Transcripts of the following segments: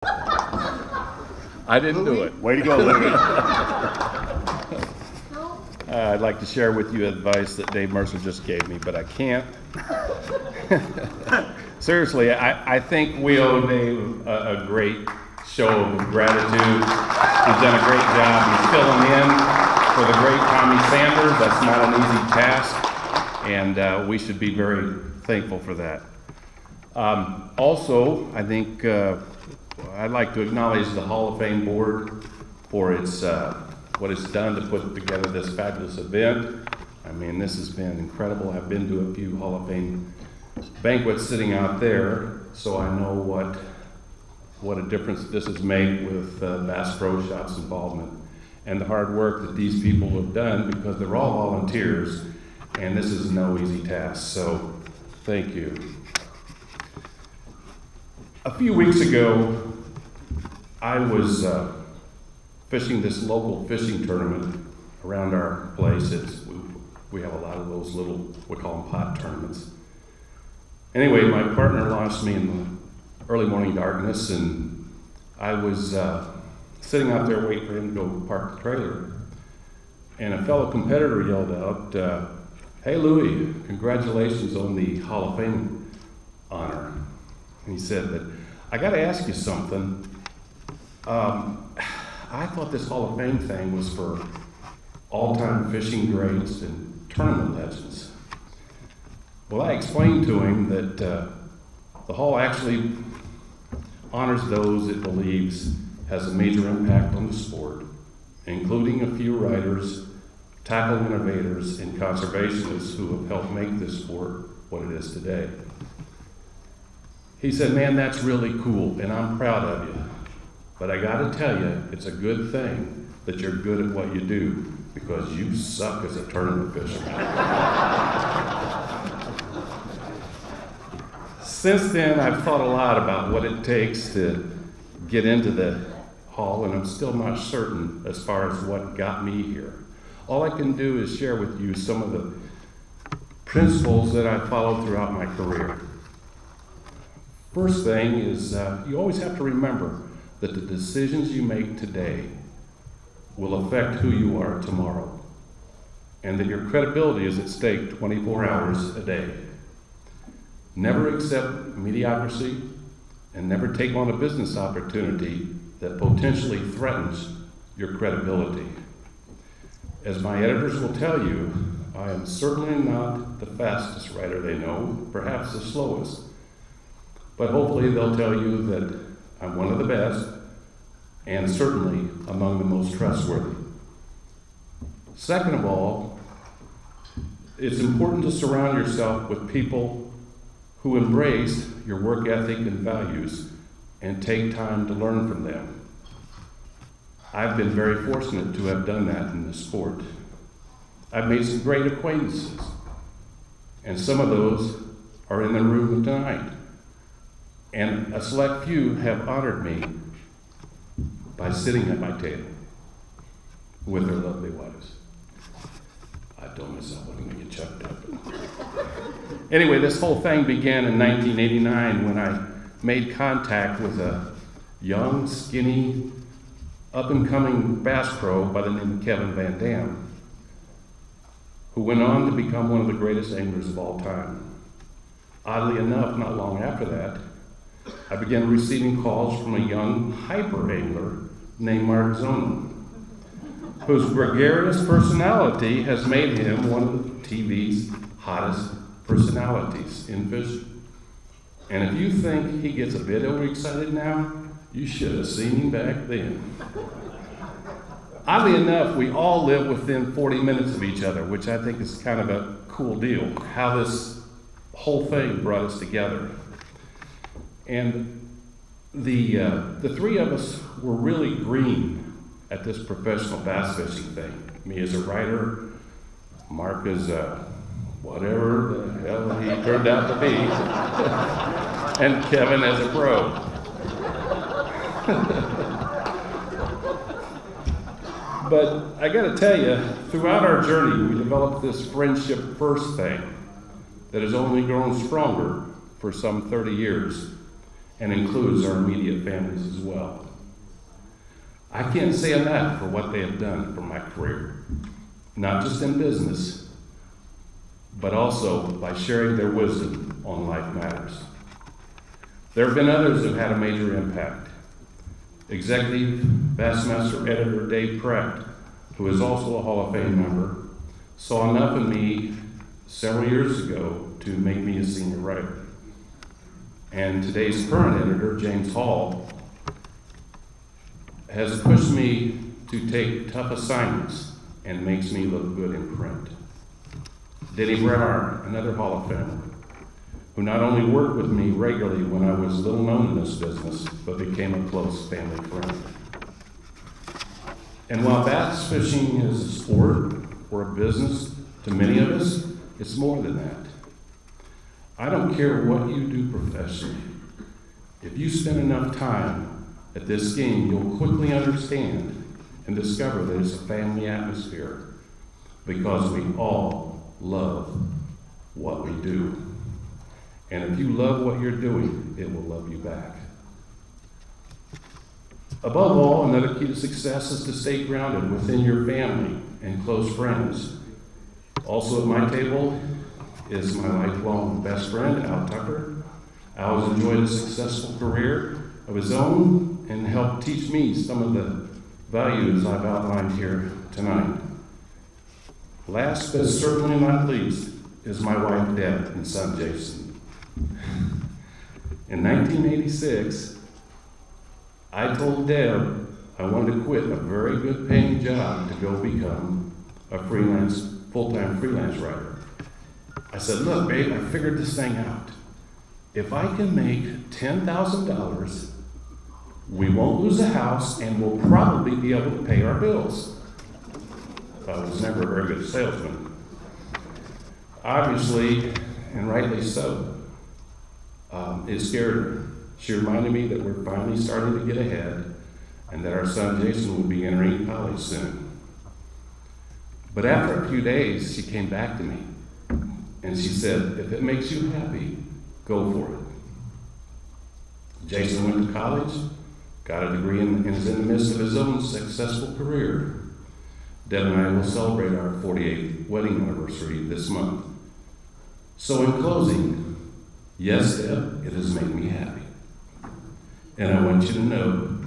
I didn't do it. Way to go, Louie. I'd like to share with you advice that Dave Mercer just gave me, but I can't. Seriously, I think we owe Dave a great show of gratitude. He's done a great job. He's filling in for the great Tommy Sanders. That's not an easy task, and we should be very thankful for that. Also, I think I'd like to acknowledge the Hall of Fame board for its what it's done to put together this fabulous event. I mean, this has been incredible. I've been to a few Hall of Fame banquets sitting out there, so I know what a difference this has made with Bass Pro Shop's involvement and the hard work that these people have done, because they're all volunteers, and this is no easy task, so thank you. A few weeks ago, I was fishing this local fishing tournament around our place. We have a lot of those little, we call them pot tournaments. Anyway, my partner launched me in the early morning darkness, and I was sitting out there waiting for him to go park the trailer. And a fellow competitor yelled out, "Hey Louie, congratulations on the Hall of Fame honor." And he said that, "I gotta ask you something. I thought this Hall of Fame thing was for all-time fishing greats and tournament legends." Well, I explained to him that the Hall actually honors those it believes has a major impact on the sport, including a few writers, tackle innovators, and conservationists who have helped make this sport what it is today. He said, "Man, that's really cool, and I'm proud of you. But I gotta tell you, it's a good thing that you're good at what you do, because you suck as a tournament fisherman." Since then, I've thought a lot about what it takes to get into the Hall, and I'm still not certain as far as what got me here. All I can do is share with you some of the principles that I've followed throughout my career. First thing is you always have to remember that the decisions you make today will affect who you are tomorrow, and that your credibility is at stake 24 hours a day. Never accept mediocrity, and never take on a business opportunity that potentially threatens your credibility. As my editors will tell you, I am certainly not the fastest writer they know, perhaps the slowest. But hopefully they'll tell you that I'm one of the best, and certainly among the most trustworthy. Second of all, it's important to surround yourself with people who embrace your work ethic and values and take time to learn from them. I've been very fortunate to have done that in this sport. I've made some great acquaintances, and some of those are in the room tonight. And a select few have honored me by sitting at my table with their lovely wives. I told myself I wasn't going to get chucked up. Anyway, this whole thing began in 1989 when I made contact with a young, skinny, up-and-coming bass pro by the name of Kevin Van Dam, who went on to become one of the greatest anglers of all time. Oddly enough, not long after that, I began receiving calls from a young hyper angler named Mark Zona, whose gregarious personality has made him one of the TV's hottest personalities in fishing. And if you think he gets a bit overexcited now, you should have seen him back then. Oddly enough, we all live within 40 minutes of each other, which I think is kind of a cool deal, how this whole thing brought us together. And the three of us were really green at this professional bass fishing thing. Me as a writer, Mark as whatever the hell he turned out to be, and Kevin as a pro. But I gotta tell you, throughout our journey, we developed this friendship first thing that has only grown stronger for some 30 years. and includes our immediate families as well. I can't say enough for what they have done for my career, not just in business, but also by sharing their wisdom on life matters. There have been others who have had a major impact. Executive Bassmaster Editor Dave Pratt, who is also a Hall of Fame member, saw enough in me several years ago to make me a senior writer. And today's current editor, James Hall, has pushed me to take tough assignments and makes me look good in print. Denny Brower, another Hall of Famer, who not only worked with me regularly when I was little known in this business, but became a close family friend. And while bass fishing is a sport or a business, to many of us, it's more than that. I don't care what you do professionally. If you spend enough time at this game, you'll quickly understand and discover that it's a family atmosphere because we all love what we do. And if you love what you're doing, it will love you back. Above all, another key to success is to stay grounded within your family and close friends. Also at my table is my lifelong best friend, Al Tucker. Al has enjoyed a successful career of his own and helped teach me some of the values I've outlined here tonight. Last but certainly not least is my wife, Deb, and son, Jason. In 1986, I told Deb I wanted to quit a very good paying job to go become a full-time freelance writer. I said, look, babe, I figured this thing out. If I can make $10,000, we won't lose a house and we'll probably be able to pay our bills. I was never a very good salesman. Obviously, and rightly so, it scared her. She reminded me that we're finally starting to get ahead and that our son Jason will be entering college soon. But after a few days, she came back to me and she said, if it makes you happy, go for it. Jason went to college, got a degree, and is in the midst of his own successful career. Deb and I will celebrate our 48th wedding anniversary this month. So in closing, yes, Deb, it has made me happy. And I want you to know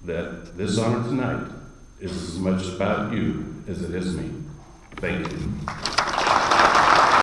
that this honor tonight is as much about you as it is me. Thank you.